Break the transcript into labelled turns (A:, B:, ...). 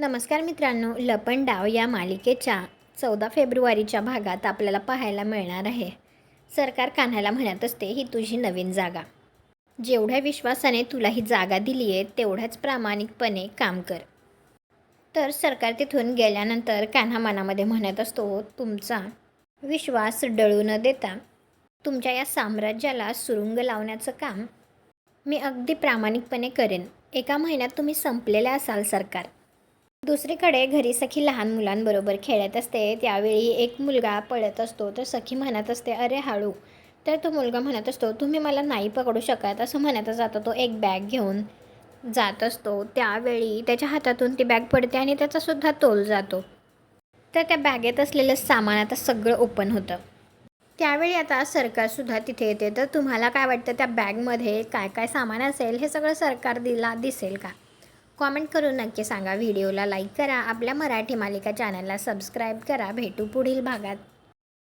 A: नमस्कार मित्रांनो, लपंडाव या मालिकेच्या 14 फेब्रुवारीच्या भागात आपल्याला पाहायला मिळणार आहे. सरकार कान्हाला म्हणत असते, ही तुझी नवीन जागा. जेवढ्या विश्वासाने तुला ही जागा दिली आहे तेवढ्याच प्रामाणिकपणे काम कर. तर सरकार तिथून गेल्यानंतर कान्हा मनामध्ये म्हणत असतो, तुमचा विश्वास डळू न देता तुमच्या या साम्राज्याला सुरुंग लावण्याचं काम मी अगदी प्रामाणिकपणे करेन. 1 महिन्यात तुम्ही संपलेले असाल सरकार. दुसरीकडे घरी सखी लहान मुलांबरोबर खेळत असते. त्यावेळी एक मुलगा पळत असतो तर सखी म्हणत असते, अरे हळू. तर तो मुलगा म्हणत असतो, तुम्ही मला नाही पकडू शकत, असं म्हणतच जातो. तो एक बॅग घेऊन जात असतो. त्यावेळी त्याच्या हातातून ती बॅग पडते आणि त्याचासुद्धा तोल जातो. तर त्या बॅगेत असलेलं सामान आता सगळं ओपन होतं. त्यावेळी आता सरकारसुद्धा तिथे येते. तर तुम्हाला काय वाटतं, त्या बॅगमध्ये काय काय सामान असेल हे सगळं सरकार दिसेल का? कॉमेंट करून नक्की सांगा. व्हिडिओला लाईक करा. आपल्या मराठी मालिका चॅनलला सबस्क्राईब करा. भेटू पुढील भागात.